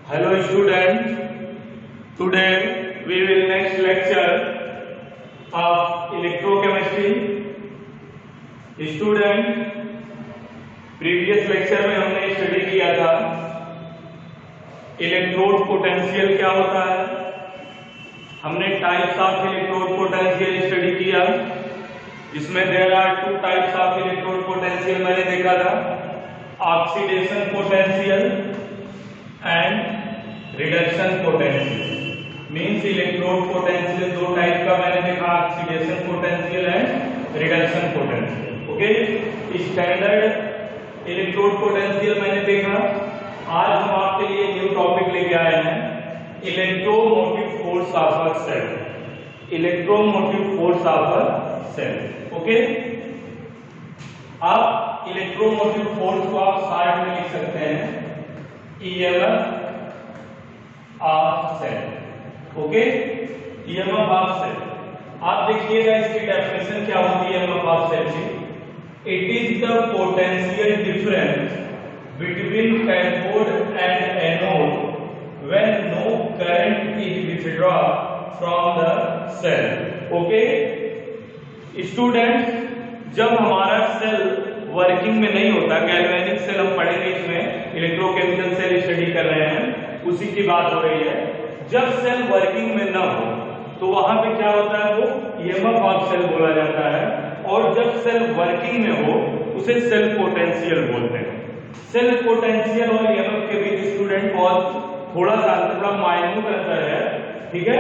Hello student, today we will next lecture of electrochemistry. Student, previous lecture में हमने study किया था electrode potential क्या होता है। हमने types of electrode potential study किया, जिसमें there are two types of electrode potential मैंने देखा था, oxidation potential and reduction potential. Means electrode potential दो टाइप का मैंने देखा, oxidation potential and reduction potential. Okay, standard electrode potential मैंने देखा। आज हम आपके लिए न्यू टॉपिक लेके आए हैं, electromotive force of a cell. Electromotive force of a cell. Okay, आप इलेक्ट्रोमोटिव फोर्स को आप शॉर्ट में लिख सकते हैं EMF of cell. Okay, EMF of cell. आप देखिएगा इसकी डेफिनेशन क्या होती है EMF ऑफ सेल की। It is the potential difference between cathode and anode when no current is withdrawn from the cell. Okay student, जब हमारा सेल वर्किंग में नहीं होता, गैल्वेनिक सेल हम पढ़ेंगे, इसमें इलेक्ट्रोकेमिकल सेल स्टडी कर रहे हैं, उसी की बात हो रही है। जब सेल वर्किंग में ना हो तो वहां पे क्या होता है, वो EMF ऑफ सेल बोला जाता है। और जब सेल वर्किंग में हो उसे सेल पोटेंशियल बोलते हैं। सेल पोटेंशियल और EMF के बीच स्टूडेंट बहुत थोड़ा माइन्यूट अंतर है, ठीक है।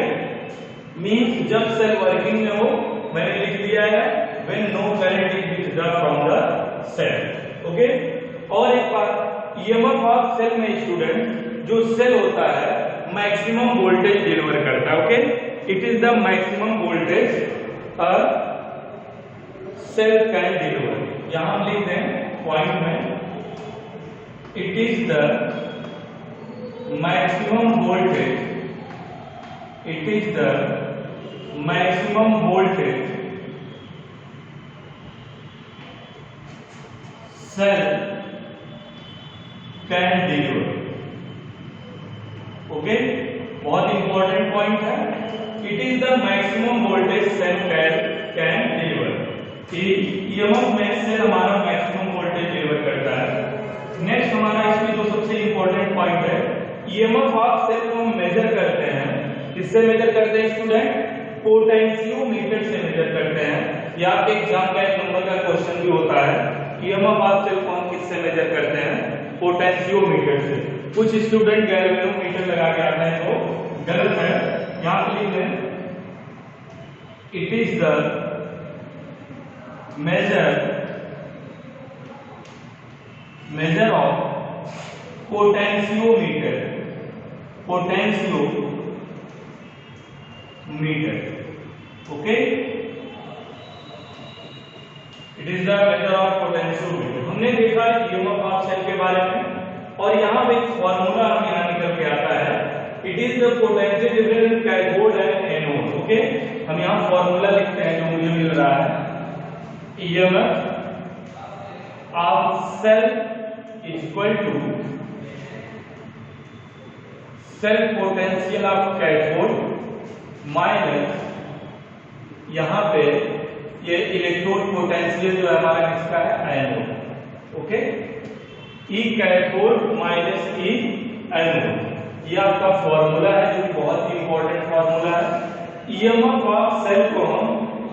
मींस जब सेल वर्किंग में हो, मैंने लिख दिया है when no current is withdrawn from the cell. Okay, और एक बात, EMF ऑफ सेल में स्टूडेंट जो सेल होता है मैक्सिमम वोल्टेज डिलीवर करता है। Okay, it is the maximum voltage a cell can deliver. यहां हम लिख दें पॉइंट में, it is the maximum voltage, it is the maximum voltage cell can deliver. Okay, बहुत इंपॉर्टेंट पॉइंट है, it is the maximum voltage cell can deliver. EMF में cell हमारा maximum voltage deliver करता है। नेक्स्ट हमारा इसमें जो सबसे इंपॉर्टेंट पॉइंट है, EMF ऑफ सेल को हम मेजर करते हैं। किससे मेजर करते हैं स्टूडेंट? पोटेंशियोमीटर से मेजर करते हैं। या आपके एग्जाम का एक नंबर का क्वेश्चन भी होता है, EMF ऑफ सेल को हम किससे मेजर करते हैं? पोटेंशियोमीटर से। कुछ स्टूडेंट गैल्वेनोमीटर लगा के आते हैं, तो गलत है। यहां पे लिख दें, it is the measure of potentiometer, okay, it is the measure of potentiometer। हमने देखा EMF ऑफ सेल के बारे में, और यहाँ पे एक फॉर्मूला हमें यहाँ निकल के आता है, it is the potential difference cathode and anode. Okay, हम यहाँ फॉर्मूला लिखते हैं जो मुझे मिल रहा है, EMF of cell is equal to cell potential of cathode minus यहाँ पे ये इलेक्ट्रोड पोटेंशियल जो है हमारा किसका है? Anode. Okay, E cathode minus E anode, ये आपका फॉर्मूला है, जो बहुत ही इंपॉर्टेंट फॉर्मूला है। EMF ऑफ सेल को हम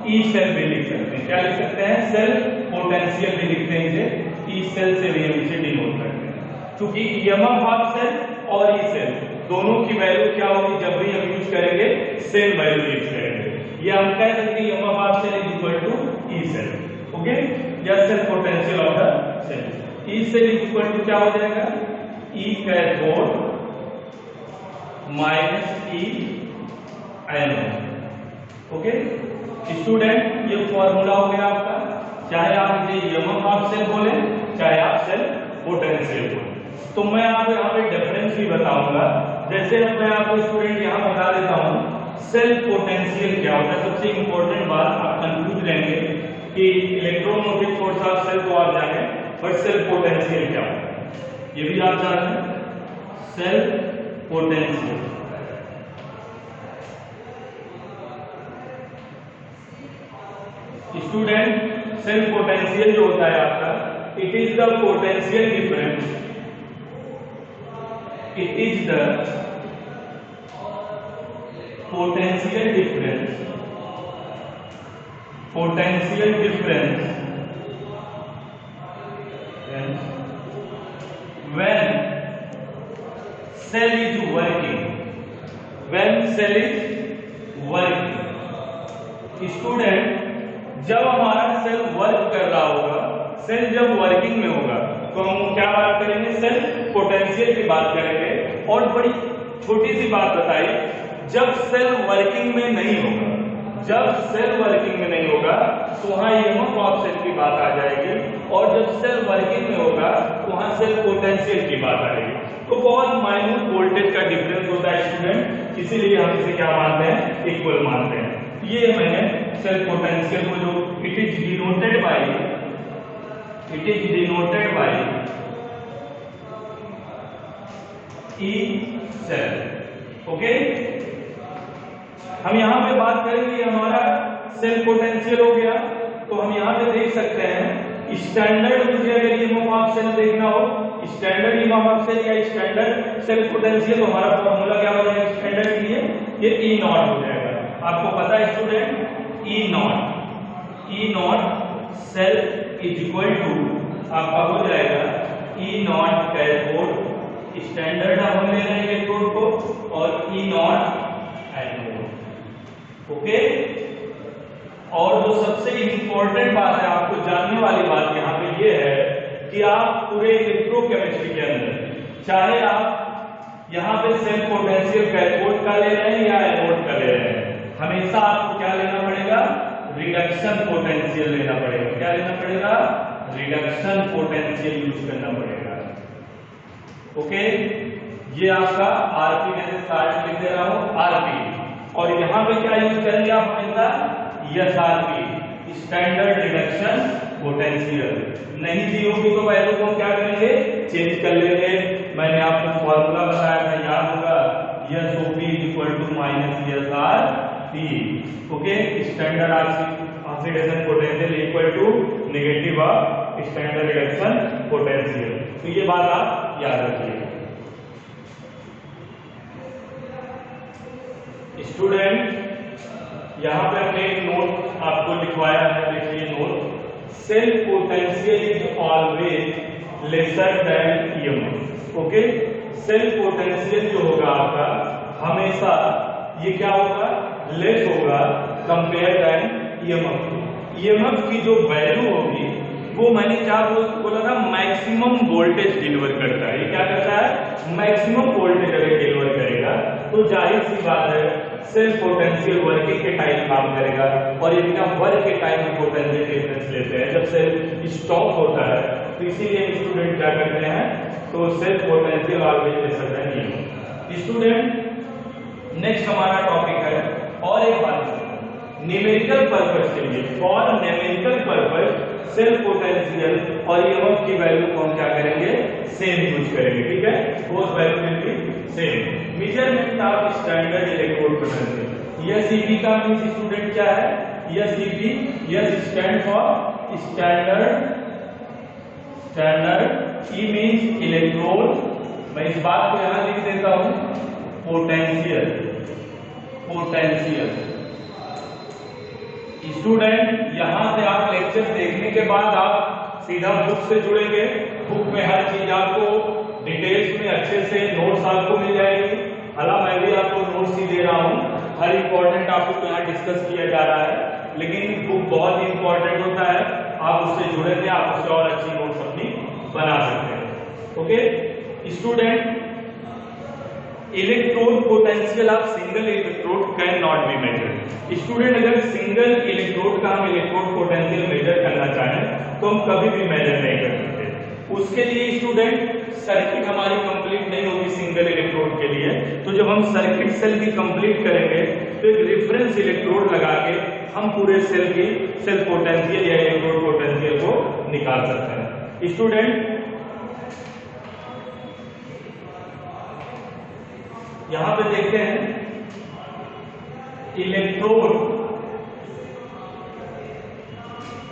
E सेल भी लिख सकते हैं। क्या लिख सकते हैं? सेल पोटेंशियल भी लिखते हैं इसे, E सेल से भी हम इसे डिनोट करते हैं। क्योंकि EMF ऑफ सेल और E सेल दोनों की वैल्यू क्या होगी, जब भी हम यूज करेंगे सेम वैल्यू यूज करेंगे। ये हम कह सकते हैं EMF of cell is equal to E cell. Okay, या cell potential of the cell. E cell is equal to क्या हो जाएगा? E cathode minus E anode. Okay student, ये फॉर्मूला हो गया आपका, चाहे आप इसे EMF ऑफ सेल बोले, चाहे आप सेल पोटेंशियल बोले। तो मैं आपको यहाँ पे डिफरेंस भी बताऊंगा। जैसे अब मैं आपको स्टूडेंट यहाँ बता देता हूँ सेल पोटेंशियल क्या होता है। सबसे इंपॉर्टेंट बात, आप कंफ्यूज रहेंगे कि इलेक्ट्रोमोटिव फोर्स ऑफ सेल तो आप जाने, बट सेल पोटेंशियल क्या होता है ये भी आप जान लें। Cell potential. Student self potential जो होता है आपका, it is the potential difference, it is the potential difference, potential difference when cell is working, when cell is working। Student जब हमारा सेल वर्क कर रहा होगा, सेल जब वर्किंग में होगा तो हम क्या बात करेंगे, सेल पोटेंशियल की बात करेंगे। और बड़ी छोटी सी बात बताई, जब सेल वर्किंग में नहीं होगा, जब सेल वर्किंग में नहीं होगा तो वहां ईएमएफ ऑफ सेल की बात आ जाएगी, और जब सेल वर्किंग में होगा तो वहां सेल पोटेंशियल की बात आएगी। तो बहुत माइन्यूट वोल्टेज का डिफरेंस होता है स्टूडेंट, इसीलिए हम इसे क्या मानते हैं, इक्वल मानते हैं। ये मैंने सेल पोटेंशियल को जो it is denoted by E cell. Okay, हम यहां पे बात करेंगे, हमारा सेल पोटेंशियल हो गया। तो हम यहां पे देख सकते हैं स्टैंडर्ड, मुझे अगर ईएमएफ ऑफ सेल देखना हो, स्टैंडर्ड ईएमएफ ऑफ सेल या स्टैंडर्ड सेल पोटेंशियल, तो हमारा फॉर्मूला क्या हो जाएगा स्टैंडर्ड के लिए, ये ई नॉट हो जाएगा। आपको पता है student, E not cell is equal to आपका हो जाएगा ई नॉट कैथोड, स्टैंडर्ड हम ले रहे हैं इलेक्ट्रोड को, और ई नॉट एनोड। ओके, और जो सबसे इंपॉर्टेंट बात है, आपको जानने वाली बात यहाँ पे ये है कि आप पूरे इलेक्ट्रोकेमिस्ट्री के अंदर, चाहे आप यहाँ पे सेल पोटेंशियल कैथोड का ले रहे हैं या एनोड का ले रहे हैं, हमेशा आपको क्या लेना पड़ेगा, रिडक्शन पोटेंशियल लेना पड़ेगा। क्या लेना पड़ेगा, रिडक्शन पोटेंशियल यूज करना पड़ेगा। ओके, ये आपका आरपी, जैसे स्टार्ट लिख दे रहा हूं आरपी, और यहां पे क्या यूज करेंगे आप हमेशा, एसआरपी, स्टैंडर्ड रिडक्शन पोटेंशियल। नहीं दी होगी तो वैल्यू को क्या करेंगे, चेंज कर लेंगे। मैंने आपको फॉर्मूला बताया था, याद होगा, SOP equal to minus SRP. Okay, standard oxidation potential equal to negative of standard reduction potential. तो ये बात आप याद रखिए स्टूडेंट। यहां पे हमने एक नोट आपको लिखवाया है, देखिए note, cell potential is always lesser than EMF. Okay, cell potential जो होगा आपका हमेशा ये क्या होगा, लेस होगा कंपेयर देन ईएमएफ। ईएमएफ की जो वैल्यू होगी वो मैंने क्या बोला था, मैक्सिमम वोल्टेज डिलीवर करता है। ये क्या करता है, मैक्सिमम वोल्टेज अगर डिलीवर करेगा तो जाहिर सी बात है सेल पोटेंशियल वर्किंग के टाइम काम करेगा, और यदि हम वर्क के टाइम में पोटेंशियल डिफरेंस लेते हैं जब सेल स्टॉप होता है, तो इसीलिए स्टूडेंट क्या करते हैं, तो cell potential always lesser than EMF. Student next हमारा टॉपिक है, और एक बात न्यूमेरिकल पर्पस के लिए, for numerical purpose cell potential और ईएमएफ की वैल्यू को हम क्या करेंगे, सेम यूज करेंगे। ठीक है, both value will be same. Measurement of standard electrode potential, SEP का मींस स्टूडेंट क्या है, SEP, S stand for standard, E means electrode. मैं इस बात को यहां लिख देता हूं, पोटेंशियल। स्टूडेंट यहां से आप लेक्चर देखने के बाद आप सीधा बुक से जुड़ेंगे, बुक में हर चीज आपको डिटेल्स में अच्छे से नोट्स आपको मिल जाएगी। हालांकि मैं भी आपको नोट्स ही दे रहा हूं, हर इंपॉर्टेंट टॉपिक यहाँ डिस्कस किया जा रहा है, लेकिन बुक बहुत ही इंपॉर्टेंट होता है, आप उससे जुड़ेंगे, आप उससे और अच्छी नोट्स अपनी बना सकते हैं। Okay student, electrode potential of single electrode can not be measured. Student अगर सिंगल इलेक्ट्रोड का हम इलेक्ट्रोड पोटेंशियल मेजर करना चाहें तो हम कभी भी मेजर नहीं कर सकते। उसके लिए स्टूडेंट सर्किट हमारी कंप्लीट नहीं होगी सिंगल इलेक्ट्रोड के लिए, तो जब हम सर्किट सेल की कंप्लीट करेंगे तो एक रेफरेंस इलेक्ट्रोड लगा के हम पूरे सेल की सेल पोटेंशियल या इलेक्ट्रोड पोटेंशियल को निकाल सकते हैं। स्टूडेंट यहां पे देखते हैं electrode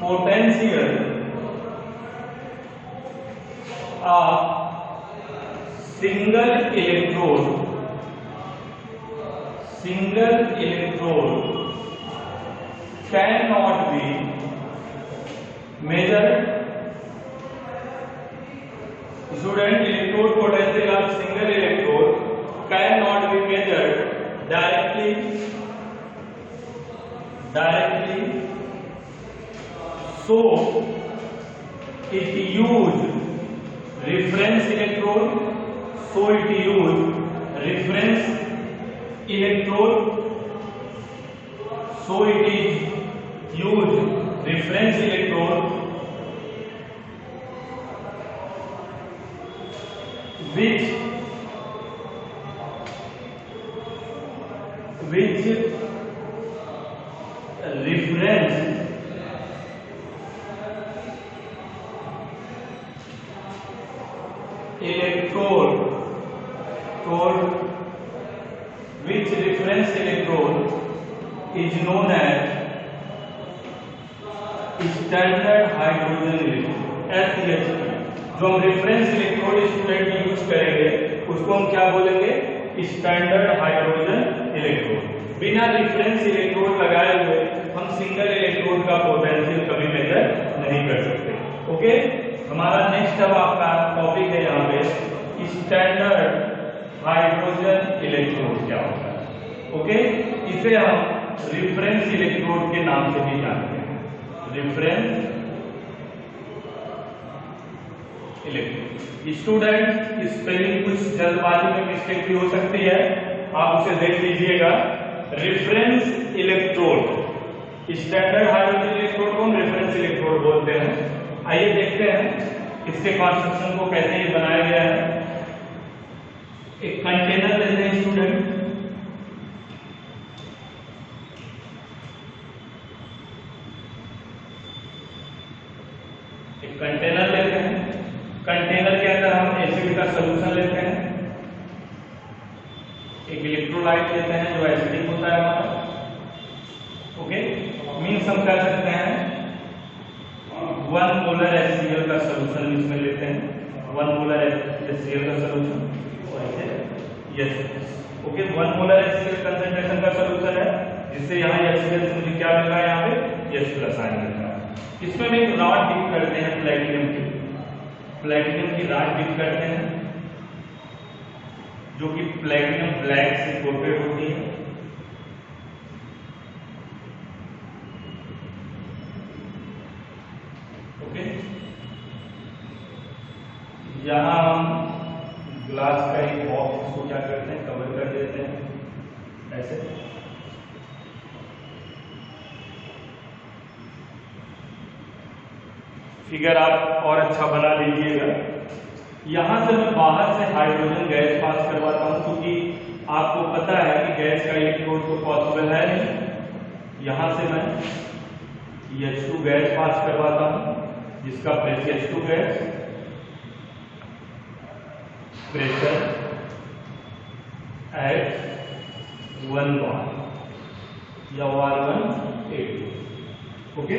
potential single electrode can not be measured. Student, electrode potential of single electrode cannot be measured directly. So it use reference electrode. Reference electrode which reference electrode is known as standard hydrogen electrode SHP। जो हम reference electrode student use करेंगे उसको हम क्या बोलेंगे? Standard hydrogen electrode. बिना reference electrode लगाए हुए हम सिंगल इलेक्ट्रोड का पोटेंशियल कभी मेजर नहीं कर सकते। ओके, हमारा नेक्स्ट अब आपका टॉपिक है यहाँ पे स्टैंडर्ड हाइड्रोजन इलेक्ट्रोड क्या होता है। ओके, इसे हम रेफरेंस इलेक्ट्रोड के नाम से भी जानते हैं। Reference electrode. स्टूडेंट, स्पेलिंग कुछ जल्दबाजी में मिस्टेक भी हो सकती है, आप उसे देख लीजिएगा। Reference electrode, standard hydrogen electrode को हम रेफरेंस इलेक्ट्रोड बोलते हैं। आइए देखते हैं इसके कंस्ट्रक्शन को कैसे ये बनाया गया है। एक कंटेनर लेते हैं स्टूडेंट, कंटेनर लेते हैं। कंटेनर के अंदर हम एसिड का सॉल्यूशन लेते हैं, एक इलेक्ट्रोलाइट लेते हैं जो एसिडिक होता है हमारा। ओके, मीन्स हम कह सकते हैं 1 मोलर HCl का सॉल्यूशन इसमें लेते हैं, 1 मोलर HCl का solution. Yes, okay, 1 molar HCl concentration का सॉल्यूशन है, जिससे यहाँ HCl से मुझे क्या मिल रहा है? यहाँ पे H+ आयन मिल रहा है। इसमें हम एक रॉड डिप करते हैं, प्लेटिनियम की रॉड डिप करते हैं, जो कि प्लेटिनियम ब्लैक से कोटेड होती है। ओके, यहां हम ग्लास का एक बॉक्स इसको क्या करते हैं? कवर कर देते हैं ऐसे। फिगर आप और अच्छा बना लीजिएगा। यहां से मैं बाहर से हाइड्रोजन गैस पास करवाता हूं, क्योंकि आपको पता है कि गैस का इलेक्ट्रोड तो पॉसिबल है नहीं। यहां से मैं H2 गैस पास करवाता हूं, जिसका pressure H2 gas pressure at 1 bar या 118। Okay,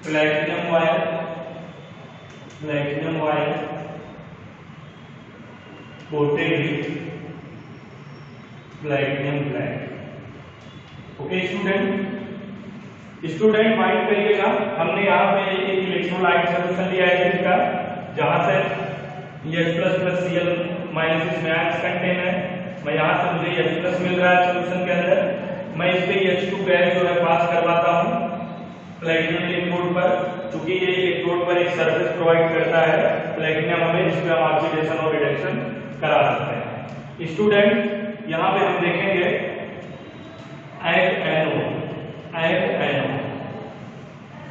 platinum wire coated with platinum black. Okay student mind करिएगा, हमने यहाँ पे एक इलेक्ट्रोलाइट सॉल्यूशन लिया है इसका, जहां से H++Cl- इसमें आयंस कंटेन है। मैं यहाँ से मुझे H+ मिल रहा है सॉल्यूशन के अंदर, मैं इस पे H2 गैस जो है पास करवाता हूँ प्लैटिनम इलेक्ट्रोड पर, क्योंकि ये इलेक्ट्रोड पर एक सरफेस प्रोवाइड करता है प्लैटिनम हमें, जिसमें हम ऑक्सीडेशन और रिडक्शन करा सकते हैं। स्टूडेंट, यहाँ पे हम देखेंगे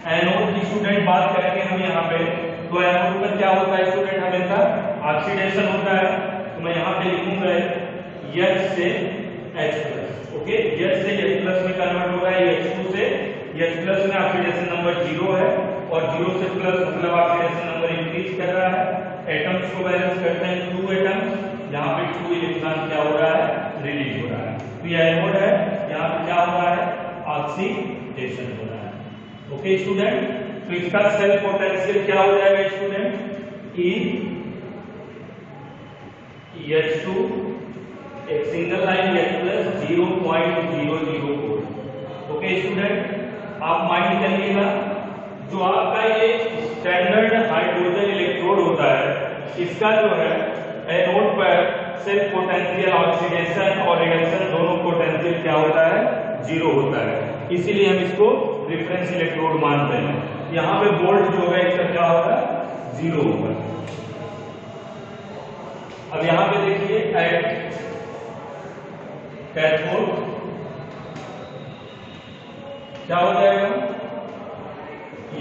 एनोड की स्टूडेंट बात करेंगे हम यहाँ पे, तो एनोड पर क्या होता है स्टूडेंट? हमेशा ऑक्सीडेशन होता है। तो मैं यहाँ पे लिखूंगा H से H+। ओके, H से H+ में कन्वर्ट हो रहा है, H2 से H प्लस में ऑक्सीडेशन नंबर 0 है और 0 से प्लस मतलब ऑक्सीडेशन नंबर इंक्रीज कर रहा है। एटम्स को बैलेंस करते हैं 2 एटम्स, यहाँ पे 2 इलेक्ट्रॉन क्या हो रहा है, रिलीज हो रहा है। तो ये एनोड है, यहाँ पे क्या हो रहा है, ऑक्सीडेशन हो रहा है। ओके स्टूडेंट, तो इसका सेल पोटेंशियल क्या हो जाएगा स्टूडेंट, E H2 एक single line H plus 0.004। Okay student, आप माइंड करिएगा जो आपका ये स्टैंडर्ड हाइड्रोजन इलेक्ट्रोड होता है, इसका जो है एनोड पर सेल्फ पोटेंशियल ऑक्सीडेशन और रिडक्शन दोनों पोटेंशियल क्या होता है, 0 होता है। इसीलिए हम इसको रेफरेंस इलेक्ट्रोड मानते हैं। यहाँ पे वोल्ट जो होगा इसका क्या होगा, 0 होगा। अब यहाँ पे देखिए कैथोड क्या हो जाएगा,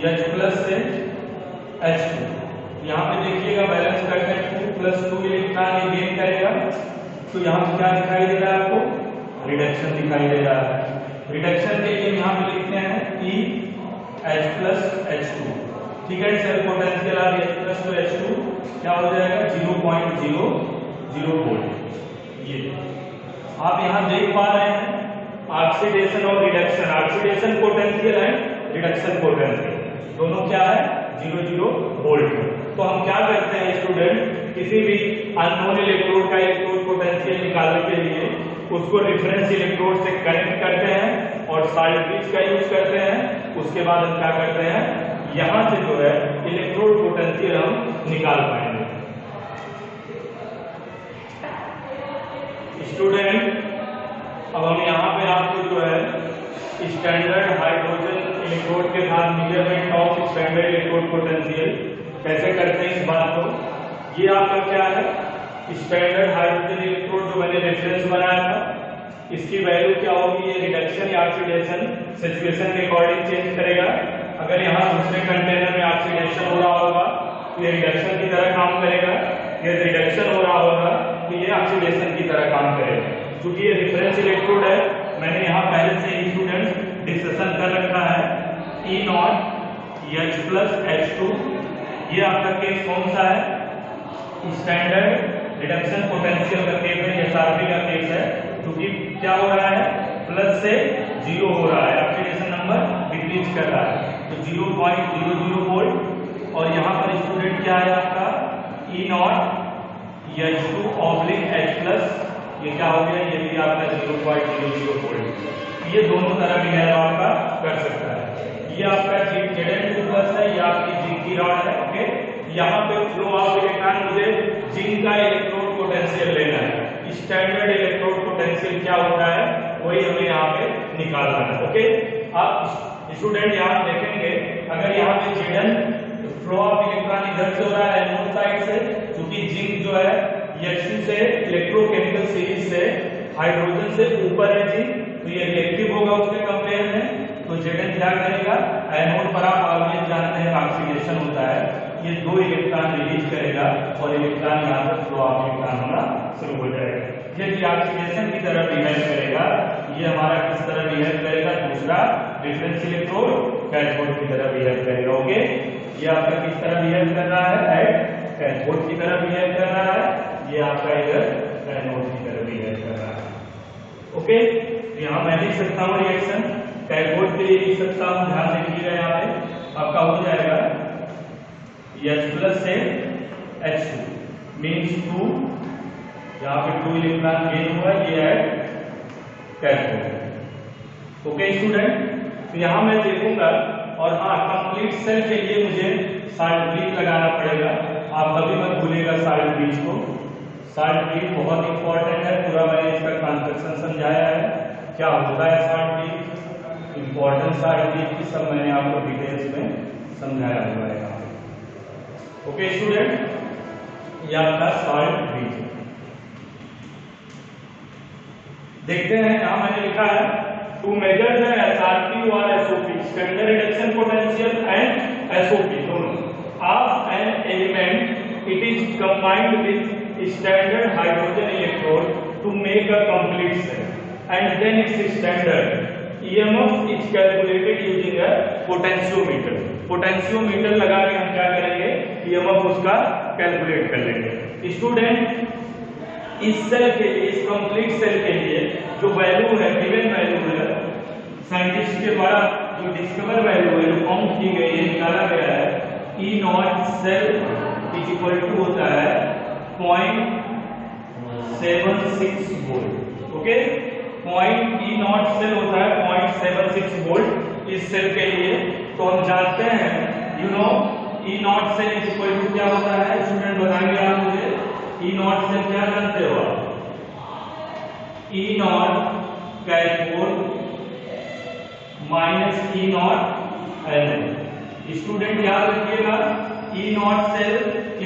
H प्लस से H2। यहाँ पे देखिएगा बैलेंस करते हैं 2 प्लस 2 इलेक्ट्रॉन गेन करेगा, तो यहाँ पे क्या दिखाई दे रहा है आपको, रिडक्शन दिखाई दे रहा है। रिडक्शन के लिए यहाँ पे लिखते हैं E H प्लस H2। ठीक है, cell potential of H plus two H2 क्या हो जाएगा, 0.00 वोल्ट। ये आप यहाँ देख पा रहे हैं ऑक्सीडेशन और रिडक्शन, ऑक्सीडेशन पोटेंशियल है, रिडक्शन पोटेंशियल दोनों क्या है, 0.00 वोल्ट। तो हम क्या करते हैं स्टूडेंट, किसी भी अननोन इलेक्ट्रोड का इलेक्ट्रोड पोटेंशियल निकालने के लिए उसको रेफरेंस इलेक्ट्रोड से कनेक्ट करते हैं और साल्ट ब्रिज का यूज करते हैं। उसके बाद हम क्या करते हैं, यहां से जो है इलेक्ट्रोड पोटेंशियल हम निकाल पाएंगे। स्टूडेंट, अब हम यहाँ पे आपको जो है स्टैंडर्ड हाइड्रोजन इलेक्ट्रोड के साथ measurement of standard electrode potential कैसे करते हैं इस बात को, ये आपका क्या है, स्टैंडर्ड हाइड्रोजन इलेक्ट्रोड जो मैंने रेफरेंस बनाया था, इसकी वैल्यू क्या होगी, ये रिडक्शन या ऑक्सीडेशन सिचुएशन के अकॉर्डिंग चेंज करेगा। अगर यहाँ दूसरे कंटेनर में ऑक्सीडेशन हो रहा होगा तो ये रिडक्शन की तरह काम करेगा, ये रिडक्शन हो रहा होगा तो ये ऑक्सीडेशन की तरह काम करेगा। क्योंकि ये रेफरेंस इलेक्ट्रोड है, मैंने यहाँ पहले से ही स्टूडेंट डिस्कशन कर रखा है, E0 H प्लस H2। ये आपका केस कौन सा है, स्टैंडर्ड रिडक्शन पोटेंशियल का केस है, SRP का केस है। क्योंकि क्या हो रहा है, प्लस से 0 हो रहा है, ऑक्सीडेशन नंबर डिक्रीज कर रहा है, तो 0.00 वोल्ट। और यहाँ पर स्टूडेंट क्या है आपका, E0 H2 oblique H plus, ये क्या हो गया, ये भी आपका 0.00 वोल्ट। ये दोनों तरह बिहेव आपका कर सकता है। ये आपका Zn2 प्लस है, ये आपकी जिंक की रॉड है। ओके, यहाँ पे फ्लो ऑफ इलेक्ट्रॉन, मुझे जिंक का इलेक्ट्रोड पोटेंशियल लेना है, स्टैंडर्ड इलेक्ट्रोड पोटेंशियल क्या होता है वही हमें यहाँ पे निकालना है। ओके, आप स्टूडेंट यहाँ देखेंगे अगर यहाँ पे Zn फ्लो ऑफ इलेक्ट्रॉन इधर से हो रहा है एनोड साइड से, क्योंकि जिंक जो है H2 से इलेक्ट्रोकेमिकल सीरीज से हाइड्रोजन से ऊपर है जिंक, तो ये रिएक्टिव होगा उसके कंपेयर में। तो Zn क्या करेगा, एनोड पर आप ऑलवेज जानते हैं ऑक्सीडेशन होता है, ये 2 इलेक्ट्रॉन रिलीज करेगा और इलेक्ट्रॉन यहाँ पर फ्लो ऑफ इलेक्ट्रॉन होना शुरू हो जाएगा। ये ऑक्सीडेशन की तरह बिहेव करेगा, ये हमारा किस तरह बिहेव करेगा, दूसरा रेफरेंस इलेक्ट्रोड कैथोड की तरह बिहेव करेगा। ओके, ये आपका किस तरह बिहेव कर रहा है, कैथोड की तरह बिहेव कर रहा है, ये आपका इधर एनोड की तरह बिहेव कर रहा है। ओके, यहाँ मैं लिख सकता हूँ रिएक्शन कैथोड के लिए लिख सकता हूँ, ध्यान देखिएगा यहाँ पे आपका हो जाएगा H प्लस से H2 मीन्स 2, यहाँ पे 2 इलेक्ट्रॉन गेन हुआ, ये है कैथोड। ओके स्टूडेंट, तो यहाँ मैं देखूंगा और हाँ कंप्लीट सेल के लिए मुझे साल्ट ब्रिज लगाना पड़ेगा। आप कभी मत भूलिएगा साल्ट ब्रिज को, साल्ट ब्रिज बहुत इंपॉर्टेंट है। पूरा मैंने इसका कंस्ट्रक्शन समझाया है, क्या होता है salt bridge, important salt bridge की सब मैंने आपको डिटेल्स में समझाया हुआ है। ओके स्टूडेंट, यह आपका साल्ट ब्रिज। देखते हैं यहाँ मैंने लिखा है टू मेजर द SRP और SOP, standard reduction potential and SOP दोनों of an element, it is combined with standard hydrogen electrode to make a complete cell and then its standard EMF is calculated using a potentiometer. Potentiometer लगा के हम क्या करेंगे, EMF उसका calculate कर लेंगे। Student इस सेल के लिए, इस कंप्लीट सेल के लिए जो वैल्यू है, गिवन वैल्यू है, साइंटिस्ट के द्वारा जो डिस्कवर वैल्यू है, जो काउंट की गई है, निकाला गया है, E naught cell is equal to होता है 0.76 volt. Okay, E naught cell होता है 0.76 वोल्ट इस सेल के लिए। तो हम जानते हैं, you know, E naught cell is equal to क्या होता है, स्टूडेंट बताएंगे आप मुझे, E नॉट सेल क्या जानते हो आप? E naught cathode minus E not anode. Student याद रखिएगा, E नॉट सेल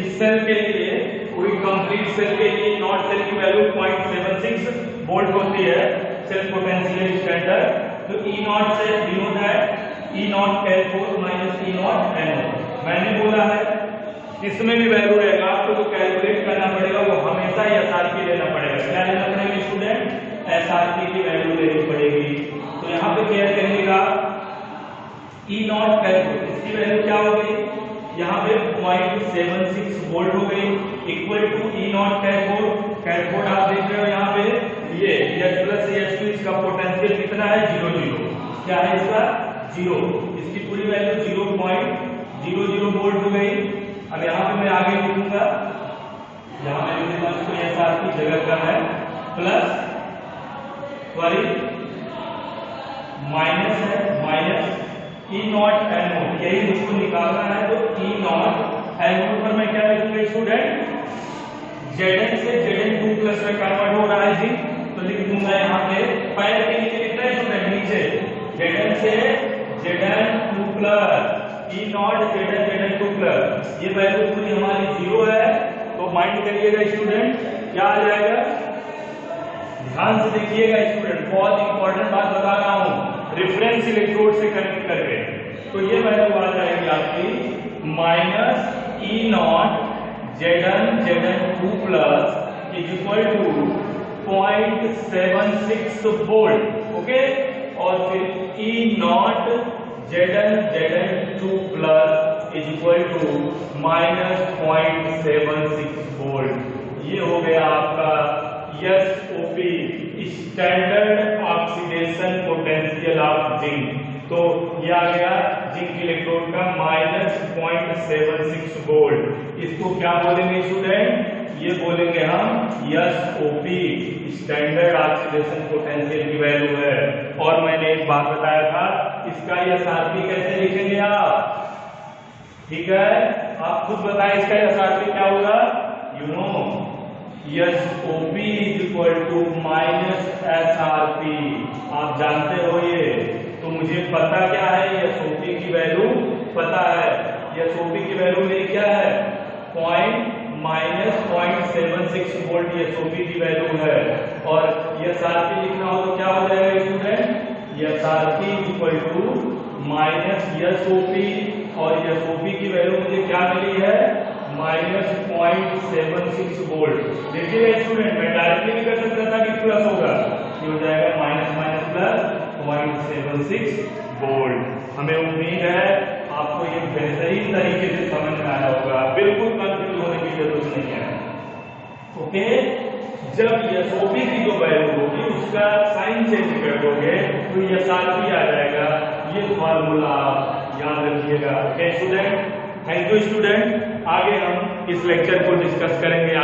इस सेल के लिए, कोई कंप्लीट सेल के लिए नॉट सेल की वैल्यू 0.76 वोल्ट होती है, सेल पोटेंशियल स्टैंडर्ड। तो E नॉट से डिनोट है E naught cathode minus E not anode. मैंने बोला है इसमें भी वैल्यू रहेगा, आपको जो कैलकुलेट करना पड़ेगा वो हमेशा SRP लेना पड़ेगा। क्या लेना पड़ेगा स्टूडेंट? SRP की वैल्यू लेनी पड़ेगी। तो यहाँ पे क्या करिएगा, E नॉट कैथोड, इसकी वैल्यू क्या हो गई, यहाँ पे 0.76 वोल्ट हो गई, equal to E naught cathode. Cathode आप देख रहे हो यहाँ पे, ये H प्लस H2, इसका पोटेंशियल कितना है, 0 0। क्या है इसका, 0। इसकी पूरी वैल्यू 0.00 वोल्ट हो गई। अब यहाँ पे मैं आगे लिखूंगा, यहाँ पे लिखूंगा इसको SRP जगह का है, प्लस सॉरी माइनस है, माइनस E नॉट एनोड, यही मुझको निकालना है। तो E नॉट एनोड पर मैं क्या लिखूंगा स्टूडेंट, Zn से Zn2 प्लस में कन्वर्ट हो रहा है जी, तो लिख दूंगा यहाँ पे, पैर के नीचे लिखना है स्टूडेंट, नीचे Zn से Zn2 plus E naught Zn2 plus, ये वैल्यू पूरी हमारी 0 है। तो माइंड करिएगा स्टूडेंट, क्या आ जाएगा, ध्यान से देखिएगा स्टूडेंट, बहुत इंपॉर्टेंट बात बता रहा हूं, रेफरेंस इलेक्ट्रोड से कनेक्ट करके। तो ये वैल्यू आ जाएगी आपकी minus E naught Zn2 plus is equal to 0.76 volt. Okay, और फिर E naught Zn2 plus is equal to minus 0.76 volt. ये हो गया आपका SOP, standard oxidation potential of zinc. तो ये आ गया जिंक इलेक्ट्रोड का माइनस 0.76 वोल्ट। इसको क्या बोलेंगे स्टूडेंट, ये बोलेंगे हम SOP, स्टैंडर्ड ऑक्सीडेशन पोटेंशियल की वैल्यू है। और मैंने एक बात बताया था, इसका SRP कैसे लिखेंगे आप, ठीक है, आप खुद बताएं इसका SRP क्या होगा, you know, SOP is equal to minus SRP। आप जानते हो ये, तो मुझे पता क्या है, SOP की वैल्यू पता है, SOP की वैल्यू मेरी क्या है, माइनस 0.76 वोल्ट SOP की वैल्यू है। और SRP लिखना हो तो क्या हो जाएगा student, SRP is equal to minus SOP, और SOP की वैल्यू मुझे क्या मिली है, माइनस 0.76 वोल्ट। देखिए स्टूडेंट, मैं डायरेक्टली भी कर सकता था कि प्लस होगा, ये हो जाएगा माइनस माइनस प्लस 0.76 वोल्ट। हमें उम्मीद है आपको ये बेहतरीन तरीके से समझ में आया होगा, बिल्कुल कंफ्यूज होने की जरूरत नहीं है। ओके, जब SOP की जो वैल्यू होगी उसका साइन चेंज कर दोगे तो SRP आ जाएगा। ये फॉर्मूला याद रखिएगा। Okay student, thank you student. आगे हम इस लेक्चर को डिस्कस करेंगे